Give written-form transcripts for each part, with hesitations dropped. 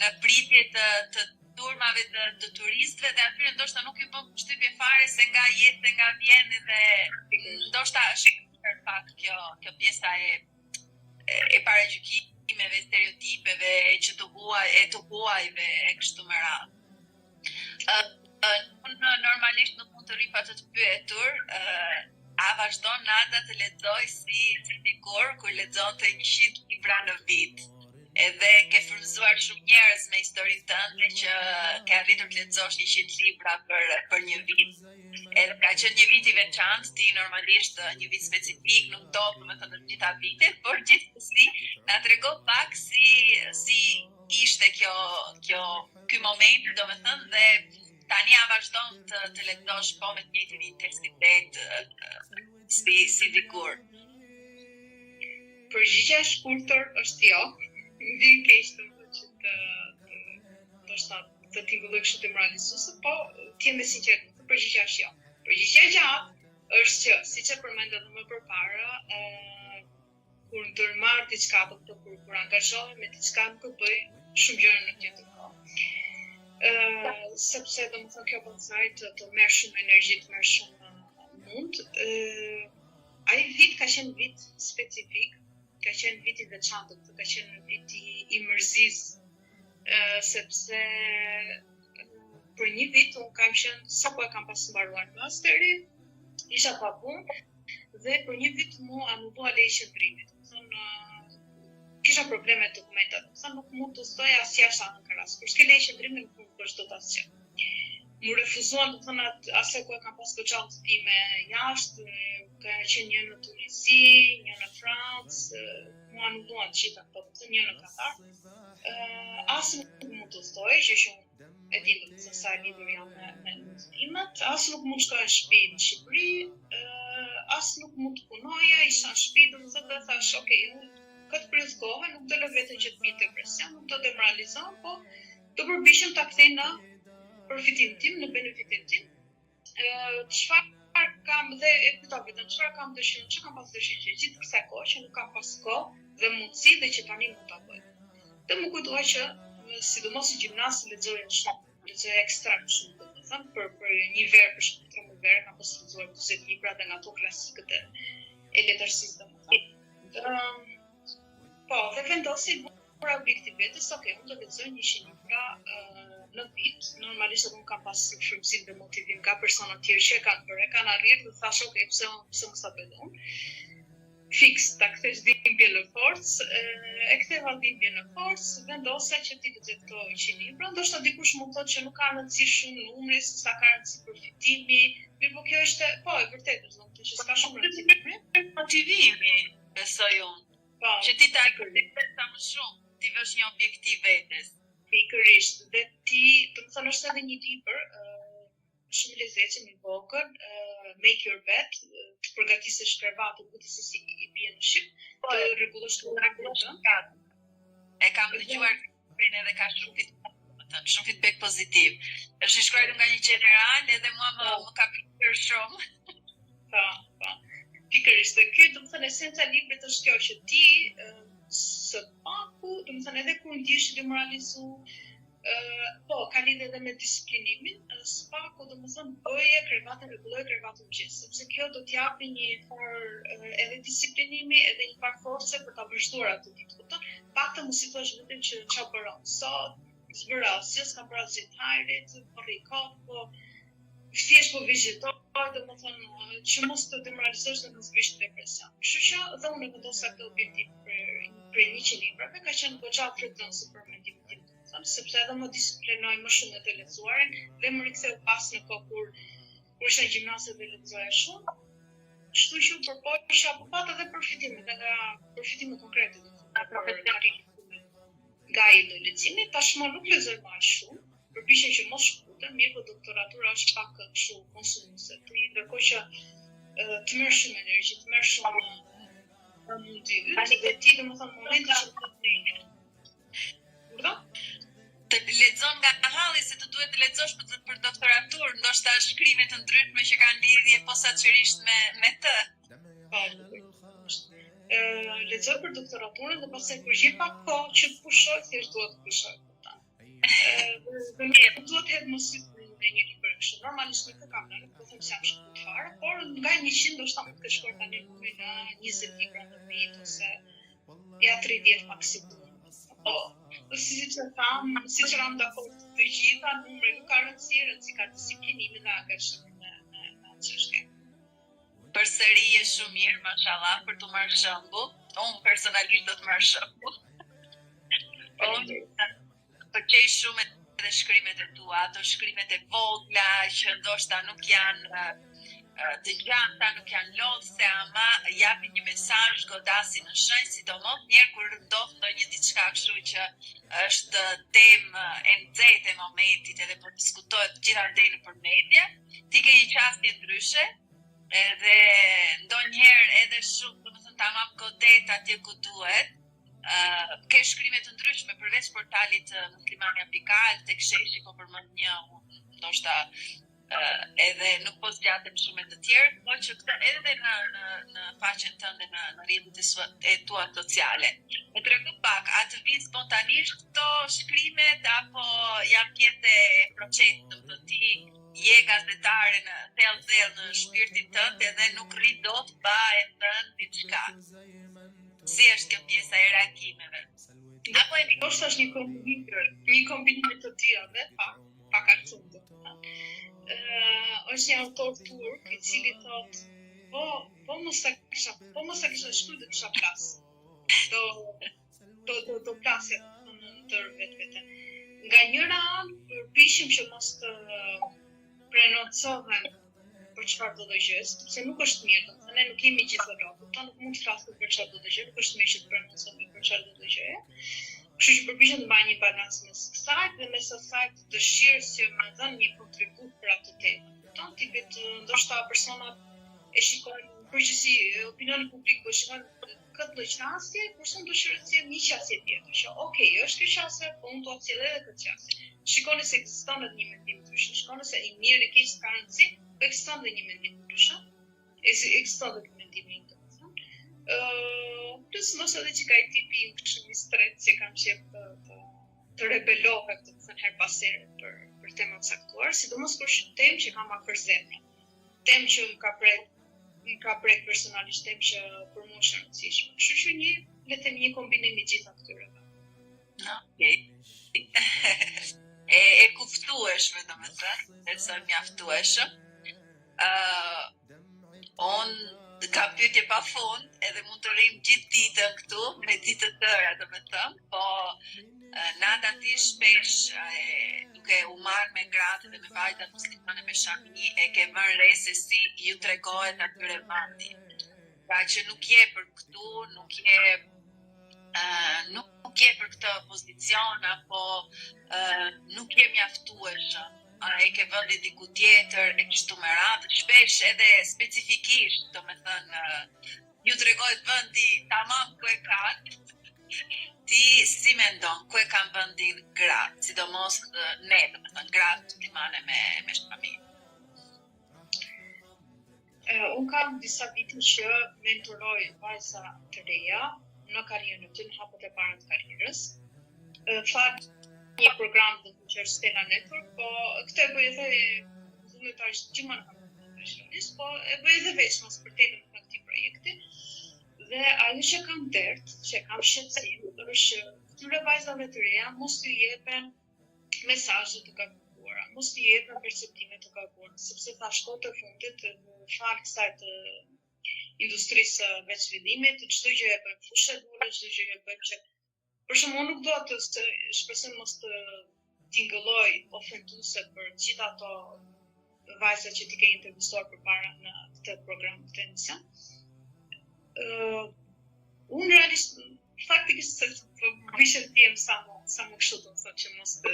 në pritje të turmave të turistëve dhe atyre ndoshta nuk ju bën përshtypje fare se nga jetë nga vjen dhe ndoshta është pak kjo pjesa e paragjykimeve, stereotipeve që të huajve e kështu me radhë. Unë normalisht nuk mund të rri pa të pyetur, a vazhdon Nada të lexoj si dikur kur lexonte 100 libra në vit? Edhe ke frymëzuar shumë njerëz me historinë tënde që ke arritur të lexosh 100 libra për një vit. Edhe ka qenë një vit i veçantë, ti normalisht një vit specifik, nuk do të të gjitha vitet, por gjithsesi na trego pak si ishte ky moment, domethënë, dhe tani a vazhdon të lexosh po me të njëjtin intensitet si dikur? Përgjigjja e shkurtër është jo. Vjen keq të t'i vëlloj kështu të moralizuese, po t'jem e sinqert, përgjigjja është jo. Përgjigjja e gjatë është që, siç e përmendëm edhe më përpara, kur ndërmarr diçka apo kur angazhohem me diçka nuk e bëj shumë gjëra në tjetër kohë. Sepse domethënë kjo bën të merr shumë energji, të merr shumë mund. Ai vit ka qenë vit specifik, ka qenë vit i veçantë, ka qenë vit i mërzisë, sepse për një vit unë kam qenë, sapo e kam pas mbaruar masterin, isha pa punë dhe për një vit mu anullua leji qëndrimit. Kisha probleme me dokumentat, nuk mund të stoja as jashtë Ankaras, kur s'ke leji qëndrimit nuk mund të bësh dot asgjë. Mu refuzuan të thënë asaj ku e kam pas goxhallet time jashtë, ka qenë një në Tunisi, një në Francë, mu anulluan të gjitha këto, një në Katar. As nuk mund të stoj, që shumë e di se sa e lidhur jam me studimet, as nuk mund shkoj në shtëpi në Shqipëri, as nuk mund të punoja, isha në shtëpi, domethënë dhe thash, okay, këtë periudhë kohe nuk do lë veten që të bie depresion, nuk do demoralizon, po do përbishem ta kthej në përfitimin tim, në benefitin tim. Çfarë kam dhe e pyeta vetëm, çfarë kam dëshirë, çka kam pas dëshirë që gjithë kësaj kohë që nuk kam pas kohë dhe mundësi dhe që tani mund ta bëj. Dhe më kujtoha që sidomos në gjimnaz lexoja shumë, lexoja ekstrem shumë, domethënë për një verë, për shkak të 13 verë, kam pas lexuar 40 libra dhe nga ato klasikët e letërsisë domethënë. Po, dhe vendosi për objektiv vetes, okay, unë do lexoj 100 libra në vit. Normalisht unë kam pas frymëzim dhe motivim nga persona të tjerë që kanë arritur dhe thash, okay, pse mos ta bëj unë? Fiks, ta kthesh dhimbje në forcë, e ktheva dhimbje në forcë, vendosa që ti lexoj këto 100 libra, ndoshta dikush mund thotë që nuk ka rëndësi shumë numri, sa ka rëndësi përfitimi, mirë, po kjo është, po, e vërtetë, thonë që s'ka shumë rëndësi. Motivimi, besoj unë. Po, që ti ta sa më shumë, ti vësh një objektiv vetes. Pikërisht, dhe ti, të më thënë është edhe një libër, shumë lezetshëm i vogël, Make Your Bed, të përgatisësh krevatin, ku ti si i bie në ship, të rregullosh këtë. E kam dëgjuar edhe ka shumë feedback pozitiv. Është i shkruar nga një general edhe mua më ka pëlqyer shumë. Po. Pikërisht, dhe ky do të thënë esenca e librit është kjo që ti së paku, do të thënë edhe kur ndihesh i demoralizuar, po, ka lidhje edhe me disiplinimin, së paku do të thënë bëje krevatin, rregulloj krevatin gjithë, sepse kjo do t'japi një farë edhe disiplinimi, edhe një farë force për ta vazhduar atë ditë. Kupton? Paktë mos i thosh vetëm që çfarë bëron sot, s'bëra asgjë, s'kam bërë asgjë të hajrit, po rri kot, po thjesht po vizitoj, domethënë që mos të demoralizosh dhe mos vish depresion. Kështu që dhe unë vendosa këtë objektiv për 100 librave, ka qenë goxha frytënëse për mendimin tim, sepse edhe më disiplinoj më shumë të lexuarin dhe më riktheu pas në kohë kur isha në gjimnaz dhe lexoja shumë. Kështu që përpoqja po pat edhe përfitime, edhe nga përfitime konkrete nga ai leximi, tashmë nuk lexoj më shumë, përpiqem që mos shkrutem, mirë, po doktoratura është pak kështu konsumuese. Ti ndërkohë që të merr shumë energji, të merr shumë mundi, dhe ti domethënë momenti që të lexon nga halli se të duhet të lexosh për doktoraturë, ndoshta shkrime të ndryshme që kanë lidhje posaçërisht me të. Po. Lexoj për doktoraturën dhe pastaj kur gjej pak kohë që të pushoj, thjesht duhet të pushoj. Dhe nuk duhet të hedhë mos në një libër kështu. Normalisht nuk e kam lënë, po them se jam shkruar të fare, por nga 100 ndoshta mund të shkruaj tani në 20 libra në vit ose ja 30 maksimum. Po, siç e tham, siç jam dakord të gjitha, numri nuk ka rëndësi ka disiplinimi dhe angazhimi në çështje. Përsëri je shumë mirë, mashallah, për të marrë shembull. Unë personalisht do të marr shembull. Përqej shumë edhe shkrimet e tua, ato shkrimet e vogla që ndoshta nuk janë të gjata, nuk janë lodhse, ama japin një mesazh, godasin në shenjë, sidomos njerë kur ndodh ndonjë diçka kështu që është temë e nxehtë e momentit edhe po diskutohet gjithandej deri nëpër media, ti ke një qasje ndryshe, edhe ndonjëherë edhe shumë, domethënë tamam godet atje ku duhet. Ke shkrime të ndryshme përveç portalit muslimania.al, tek sheshi po përmend një, ndoshta edhe nuk po zgjatem shumë të tjerë, po që këtë edhe në faqen tënde në rrjetet e tua sociale. Më tregu pak, a të vijnë spontanisht këto shkrimet apo janë pjesë e procesit, do ti je gazetare në thellë në shpirtin tënd edhe nuk rri dot pa e thënë diçka. Si është kjo pjesa e reagimeve? Apo e ndoshta është një kombinim të tillave, pak artundë. Është një autor turk i cili thotë, po mos ta kisha shkruar dhe kisha plas. Do plasja në tërë vetë. Nga njëra anë përpiqem që mos të prenoncohen për çfarë do të gjë, sepse nuk është mirë, domethënë ne nuk jemi gjithë nuk mund të flasim për çfarë do të gjë, nuk është mirë që të prenoncohemi për çfarë do të gjë. Kështu që përpiqem të mbaj një balancë mes kësaj dhe mes asaj të dëshirës që më dhën një kontribut për atë temë. Kupton, tipet ndoshta personat e shikojnë përgjithësi opinioni publik po shikon këtë lloj qasje, kurse unë dëshiroj të sjell një qasje tjetër, që okay, është kjo qasje, po unë do të sjell edhe këtë qasje. Shikoni se ekziston edhe një mendim ndryshe, shikoni se i mirë e keq ka rëndësi, po ekziston edhe një mendim ndryshe. Ekziston edhe një mendim i plus mos edhe që ka i tipi më kështu një stret që kam qef të rebelohet të thënë her pas here për temat caktuar, sidomos kur temë që kam afër zemrës. Temë që më ka prek personalisht, temë që për mua është e rëndësishme. Kështu që le të themi një kombinim i gjitha këtyre. Okej. E kuptueshme domethënë, është mjaftueshëm. Ka pyetje pa fund, edhe mund të rrim gjithë ditën këtu, me ditë të tëra domethënë, po Nada ti shpesh duke u marrë me gratë dhe me vajzat muslimane me shami, e ke vënë re se si ju tregohet atyre vendi. Pra që nuk je për këtu, nuk je për këtë pozicion, apo nuk je mjaftueshëm. E ke vëndi diku tjetër, e kështu me radhë, shpesh edhe specifikisht, domethënë, ju tregohet vendi tamam ku e kanë. Ti si mendon, ku e kanë vendin gratë, sidomos ne, domethënë, gratë muslimane me shami? Unë kam disa vite që mentoroj vajza të reja në karrierën e tyre, në hapet e para të karrierës. Një program dhe që është Stella Network, po këtë e bëj edhe vullnetarisht që më në kam profesionalisht, po e bëj edhe veçmos për temën në këtij projekti. Dhe ajo që kam dert, që kam shqetësim, është këtyre vajzave të reja mos t'i jepen mesazhe të gabuara, mos t'i jepen perceptime të gabuara, sepse thash kohë të fundit në fakt kësaj të industrisë veç zhvillimit, çdo gjë e bëjmë fushë dure, çdo gjë e bëjmë që për shumë, unë nuk do të shpresoj mos të tingëlloj ofenduese për gjithë ato vajza që ti ke intervistuar përpara në këtë program të emision. Unë realisht, faktikisht se vishën të jem sa më kështu të thotë që mos të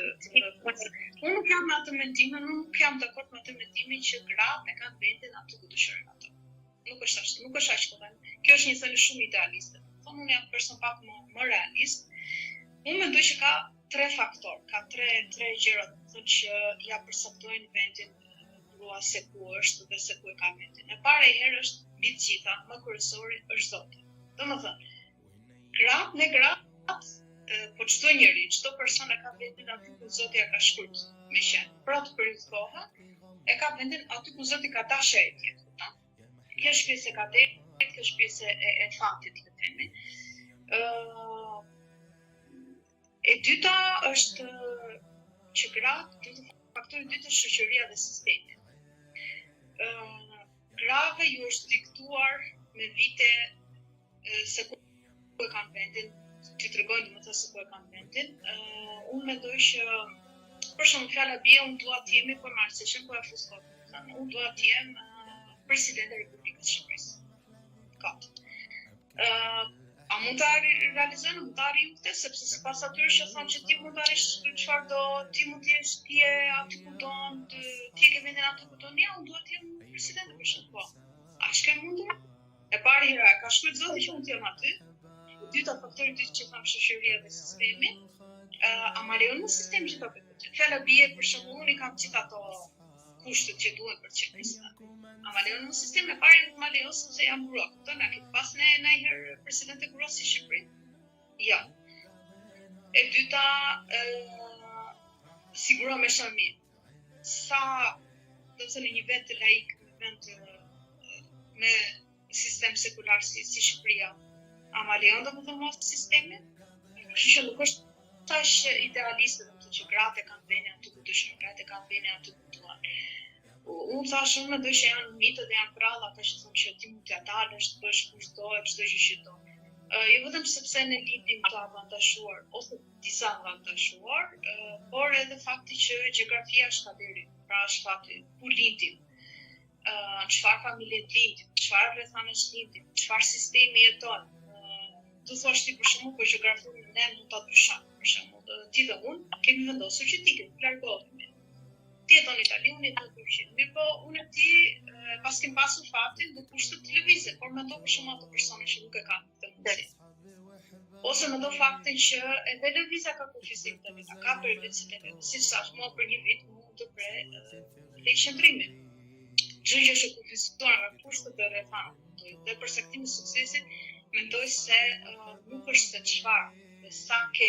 unë nuk jam në atë mendimin, unë nuk jam dakord me atë mendimin që gratë e kanë vendin aty ku dëshirojnë ato. Nuk është aq kollaj. Kjo është një thënie shumë idealiste. Unë jam person pak më realist. Unë mendoj që ka 3 faktorë, ka 3 gjëra që ja përcaktojnë vendin grua se ku është dhe se ku e ka vendin. E para herë është mbi të gjitha, më kryesori është Zoti. Domethënë, gratë po çdo njeri, çdo person e ka vendin aty ku Zoti ja ka shkruar me qenë. Për atë periudhë kohë e ka vendin aty ku Zoti ka dashur e tij, kupton? Kjo është pjesë e kaderit, kjo është pjesë e fatit, le të themi. E dyta është që gratë, faktori i dytë është shoqëria dhe sistemi. Grave ju është diktuar me vite se ku e kanë vendin, që të regojnë më të se ku e kanë vendin. Unë mendoj që, për shumë fjalla bie, unë dua të jemi për marësishëm, për e fuskot. Unë dua të jem president e Republikës Shqipërisë. Katë. A mund të realizojnë, mund të arrijmë këtë, sepse sipas atyre që thonë që ti mund të arrish çfarë do, ti mund të jesh ti aty ku don, ti ke vendin aty ku don, ja, unë dua të jem president për shkak po. A shke mundur? E pari hera, ka shkruar Zoti që unë të jem aty. E dyta faktori i dytë që thamë shoqëria dhe sistemi, a ma lejon në sistemi që ta bëj këtë. Fjala bie për shembull, unë kam gjithë ato kushtet që duhen për të qenë president. A ma lejon në sistem e pari nuk ma lejon sepse jam grua. Kupton, a ke pas ndonjëherë president e grua si Shqipëri? Ja. E dyta, siguro me shami. Sa do të thënë një vend të laik, një vend me sistem sekular si Shqipëria, a ma lejon domethënë mos sistemi? Kështu që nuk është tash idealiste domethënë që gratë kanë vënë aty ku dëshirojnë, gratë kanë vënë aty ku duan. Unë thash unë mendoj që janë mitë dhe janë prallë ata që thonë që ti mund t'ja dalësh, të bësh kushdo e çdo gjë që do. Jo vetëm sepse ne lindim të avantazhuar ose disa avantazhuar, por edhe fakti që gjeografia është kaderi, pra është fakti ku lindim, çfarë familje lindim, çfarë rrethanesh lindim, çfarë sistemi jeton. Do thosh ti për shembull, po gjeografinë ne mund ta ndryshojmë. Për shembull, ti dhe unë kemi vendosur që ti të largohemi. Ti jeton në Itali, unë jeton në Turqi. Mirë po, unë e ti pas kem pasur fatin dhe kushtet të lëvizje, por mendo për shumë ato persone që nuk e kanë këtë mundësi. Ose mendo faktin që edhe lëvizja ka kufizim të veta, ka përveçsit e vetë, si sa mua për një vit mund të pre qëndrimin. Çdo gjë që kufizuar nga kushtet e rrethanave dhe për saktimin e suksesit, mendoj se nuk është se çfarë dhe sa ke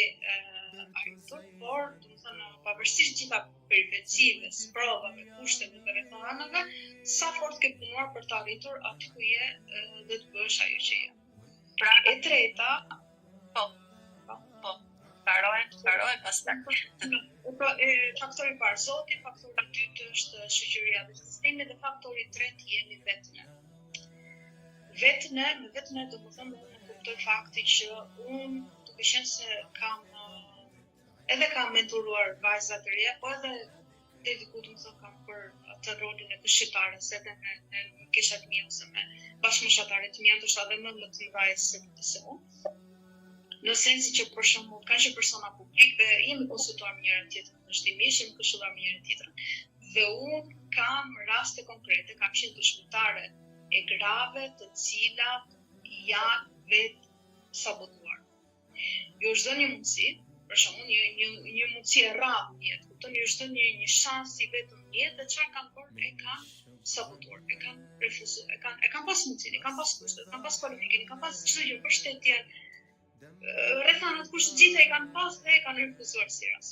arritur, por domethënë pavarësisht gjitha peripecive, sprovave, kushteve dhe rrethanave, sa fort ke punuar për të arritur aty ku je dhe të bësh ajo që je. Pra, E treta, Paroj pastaj. Faktori i parë Zoti, faktori i dytë është shoqëria dhe sistemi dhe faktori i tretë jemi vetë ne. Me vetë ne do të them unë kuptoj faktin që unë duke qenë se kam mentoruar vajza të reja, po edhe deri ku do të them kam për atë rolin e këshilltares edhe me keshat mia ose me bashkëmoshatare të mia, ndoshta edhe më të mëdha se unë. Në sensi që për shembull kanë që persona publik dhe jemi konsultuar me njëra tjetrën, vazhdimisht jemi këshilluar me njëra tjetrën. Dhe unë kam raste konkrete, kam qenë dëshmitare e grave të cilat janë vetë sabotuar. Ju është dhënë një mundësi, për shembull një mundësi e rrallë në jetë, kupton, ju është dhënë një shans i vetëm në jetë dhe çfarë kanë bërë e kanë sabotuar, e kanë refuzuar, e kanë pas mundësinë, e kanë pas kushtet, e kanë pas kualifikimin, e kanë pas çdo gjë, mbështetjen, rrethanat kushtet gjithë e kanë pas dhe e kanë refuzuar si rast.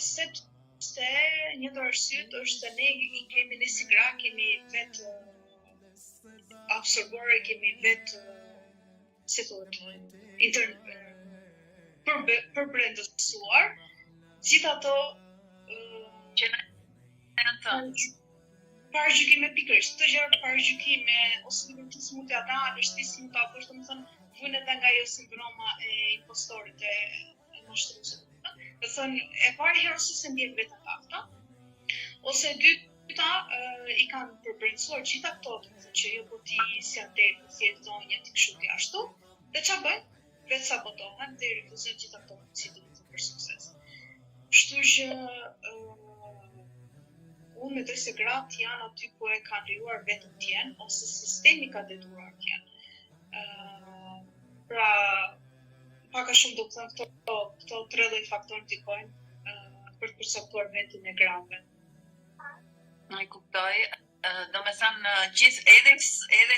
Sepse një ndër arsyet është se ne si gra kemi vetë absorbuar, kemi vetë si thuhet përbrendësuar gjithë ato që janë të paragjykime pikërisht, të gjëra paragjykime ose ti mund t'ia dalësh, ti si mund ta bësh, domethënë vjen edhe nga ajo sindroma e impostorit e mashtruesit. Do thënë e pari herë se ndjen vetë ata, ose e dyta i kanë përbrendësuar gjithë ato, domethënë që jo po ti si atë, si e zonja ti kështu ti ashtu, dhe ç'a bëjnë? Vetë sabotohen dhe refuzojnë gjithë ato mundësi për sukses. Kështu që unë mendoj se gratë janë aty ku e kanë lejuar vetëm t'jenë, ose sistemi ka detyruar t'jenë. Pra, pak a shumë do të them këto tre lloj faktorë ndikojnë për të përcaktuar vendin e grave. E kuptoj. Domethënë edhe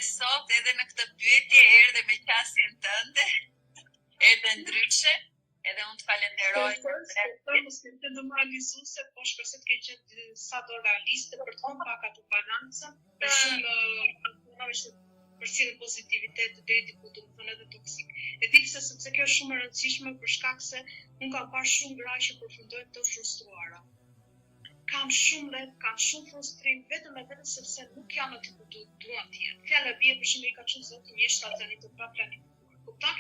sot, edhe në këtë pyetje erdhe me qasjen tënde. edhe ndryshe, edhe unë të falenderoj. Mos të normalizuese, po shpresoj të keq sa do realiste për të thonë pak atë balancën, për shumë përcjellë pozitivitet deri diku, domethënë edhe toksik. E di pse, sepse kjo është shumë e rëndësishme për shkak se unë kam parë shumë gra që përfundojnë të frustruara. Kanë shumë lehtë, kanë shumë frustrim, vetëm sepse nuk janë aty ku duan të jenë. Fjala bie për shembull ka thënë zoti një shtatzani të paplanifikuar. Kupton?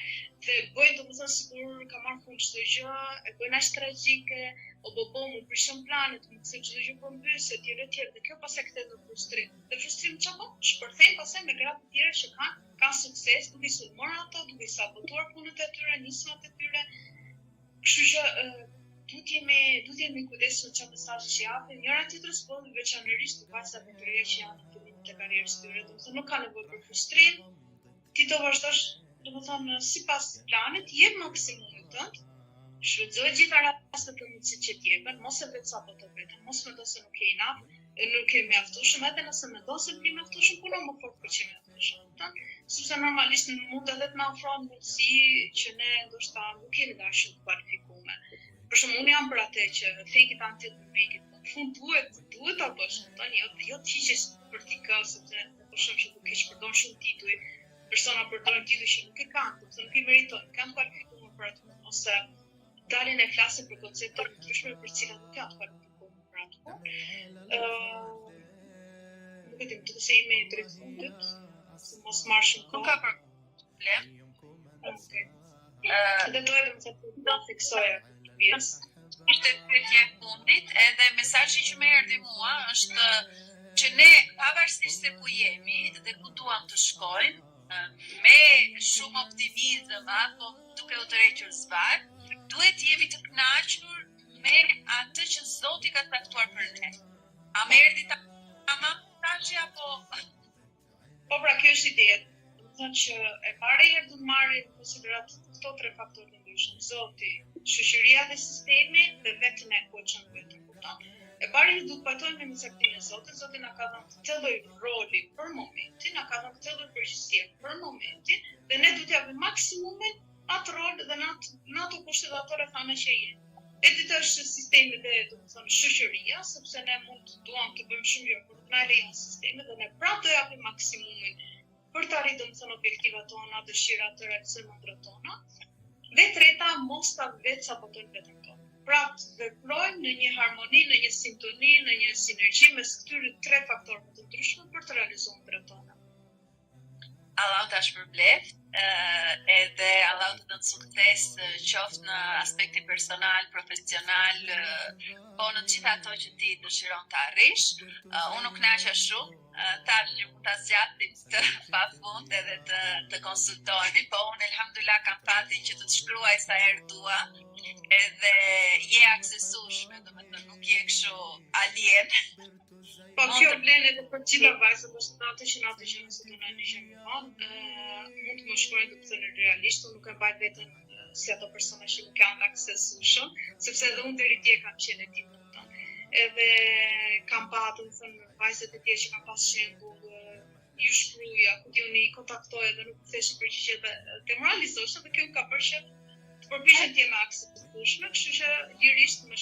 Dhe bëjnë domethënë sikur ka marrë fund çdo gjë, e bëjnë as tragjike, o më prishën planet, më se çdo gjë po mbys etj. Dhe kjo pastaj kthehet në frustrim. Dhe frustrim çfarë? Shpërthejnë pastaj me gra të tjera që kanë sukses, duke i sulmuar ato, duke i sabotuar punët e tyre, nismat e tyre. Kështu që duhet jemi kujdesshëm çfarë mesazhe që japim, njëra tjetrës, po veçanërisht të vajzave të reja që janë në fillim të karrierës tyre, domethënë nuk ka nevojë për frustrim, ti do vazhdosh, domethënë sipas planit, jep maksimumin tënd, shfrytëzoj gjitha rastet e mundësit që t'jepen, mos e vetë saboto veten, mos mendo se nuk je enough, nuk je mjaftueshëm, edhe nëse mendon se je mjaftueshëm, puno më fort për që mjaftueshëm, sepse normalisht mund edhe të na ofron mundësi që ne ndoshta nuk jemi dashur të kualifikuar. Për shembull, unë jam për atë që fake it until you make it. Në fund duhet ta bësh, tani jo të hiqesh për t'i kësaj, sepse po shoh që duke shpërndon shumë tituj, persona përdorin tituj që nuk e kanë, sepse nuk i meritojnë, kanë kualifikuar për atë, ose dalin e flasin për koncepte të ndryshme për cilat nuk janë kualifikuar për atë. Nuk e di, duke se ime drejt fundit, se mos marr shumë kohë. Nuk ka problem. Okej. Dhe do edhe më të fiksoja. Ishte pyetje e fundit, edhe mesazhi që më erdhi mua është që ne pavarësisht se ku jemi dhe ku duam të shkojmë, me shumë optimizëm apo duke u tërhequr zvar, duhet jemi të kënaqur me atë që Zoti ka caktuar për ne. A më erdhi tamam mesazhi apo? Po pra, kjo është ideja. Do të thonë që e para herë do të marrim në konsiderat këto tre faktorë të ndryshëm. Zoti, shoqëria dhe sistemi dhe vetën e kuçën vetëm, kupton? E para që duhet pajtojmë me saktinë e Zotit. Zoti na ka dhënë këtë lloj roli për momentin, na ka dhënë këtë lloj përgjegjësie për momentin, dhe ne duhet t'japim maksimumin atë rol dhe në ato kushtetatore thane që jemi. E dyta është sistemi dhe do të thonë shoqëria, sepse ne mund duam të bëjmë shumë gjë për të na lejuar sistemi dhe ne prapë do japim maksimumin për të arritur domethënë objektivat tona, dëshirat të realizojmë ëndrat tona. Dhe treta, mos ta vetë sabotojmë veten tonë. Prapë të veprojmë në një harmoni, në një sintoni, në një sinergji mes këtyre tre faktorëve të ndryshëm për të realizuar ëndrat tona. Allah ta shpërbleft, edhe Allah të dënë sukses qoftë në aspekti personal, profesional, po në gjitha ato që ti dëshiron të arrish. Unë nuk kënaqa shumë, tash që mund ta zgjatim të pafund edhe të konsultohemi, po unë elhamdulillah kam fatin që të shkruaj sa herë dua, edhe je aksesueshme, domethënë nuk je kështu alien. Po kjo vlen edhe për gjitha vajzat, është ato që nëse do na ndiqojnë më vonë, mund të më shkruajnë të thënë realisht, unë nuk e mbaj veten si ato persona që nuk janë aksesueshëm, sepse edhe unë deri dje kam qenë ti kupton. Edhe kam patur thënë vajzat e tjera që kanë pas shembull, ju shkruaja, ku diuni kontaktoja dhe nuk theshin përgjigje dhe demoralizoheshin, dhe kjo ka bërë që të përpiqen të jem aksesueshme, kështu që lirisht më